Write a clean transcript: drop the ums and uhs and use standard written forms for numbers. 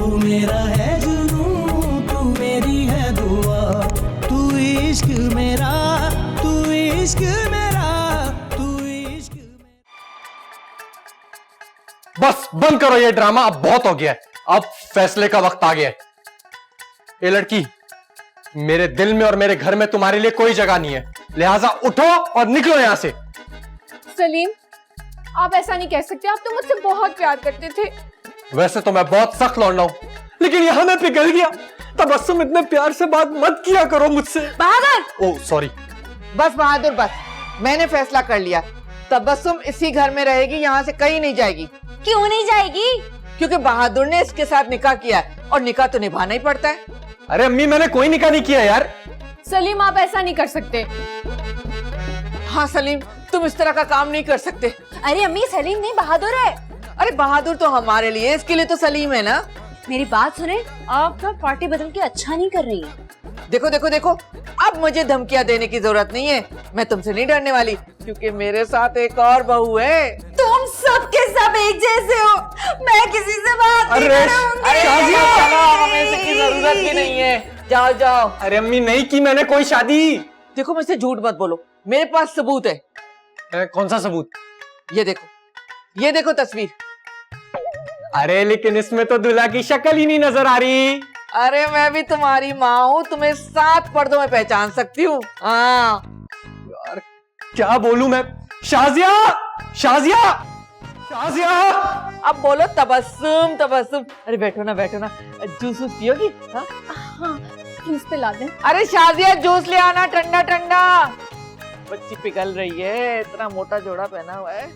तू मेरा है जुनून, तू मेरी है दुआ, तू इश्क मेरा, तू इश्क मेरा, तू इश्क मेरा। बस बंद करो ये ड्रामा, अब बहुत हो गया है। अब फैसले का वक्त आ गया है। ये लड़की, मेरे दिल में और मेरे घर में तुम्हारे लिए कोई जगह नहीं है, लिहाजा उठो और निकलो यहां से। सलीम, आप ऐसा नहीं कह सकते, आप तो मुझसे बहुत प्यार करते थे। वैसे तो मैं बहुत सख्त लौंडा हूं, लेकिन यहां मैं पिघल गया। तबस्सुम, इतने प्यार से बात मत किया करो मुझसे। बहादुर, ओह सॉरी। बस बहादुर बस, मैंने फैसला कर लिया। तबस्सुम इसी घर में रहेगी, यहाँ से कहीं नहीं जाएगी। क्यों नहीं जाएगी? क्योंकि बहादुर ने इसके साथ निकाह किया है और निकाह तो निभाना ही पड़ता है। अरे अम्मी, मैंने कोई निकाह नहीं किया यार। सलीम, आप ऐसा नहीं कर सकते। हाँ सलीम, तुम इस तरह का काम नहीं कर सकते। अरे अम्मी, सलीम नहीं बहादुर है। अरे बहादुर तो हमारे लिए, इसके लिए तो सलीम है ना। मेरी बात सुने, आप ना पार्टी बदल के अच्छा नहीं कर रही है। देखो देखो देखो, अब मुझे धमकियां देने की जरूरत नहीं है। मैं तुमसे नहीं डरने वाली, क्योंकि मेरे साथ एक और बहू है। तुम सब के सब एक जैसे हो, मैं किसी से बात नहीं करूंगी। अरे चलो, हमें इसकी जरूरत भी नहीं है। जाओ जाओ। अरे अम्मी, नहीं की मैंने कोई शादी। देखो, मुझसे झूठ मत बोलो, मेरे पास सबूत है। कौन सा सबूत? ये देखो, ये देखो तस्वीर। अरे लेकिन इसमें तो दूल्हा की शक्ल ही नहीं नजर आ रही। अरे मैं भी तुम्हारी माँ हूँ, तुम्हें 7 पर्दों में पहचान सकती हूँ। हाँ यार क्या बोलूं मैं। शाजिया, शाजिया, शाजिया। अब बोलो तबस्सुम, तबस्सुम। अरे बैठो ना, बैठो ना, जूस वूस पियोगी? हाँ? हाँ, प्लीज पिला दें। अरे शाजिया, जूस ले आना ठंडा ठंडा। बच्ची पिघल रही है, इतना मोटा जोड़ा पहना हुआ है।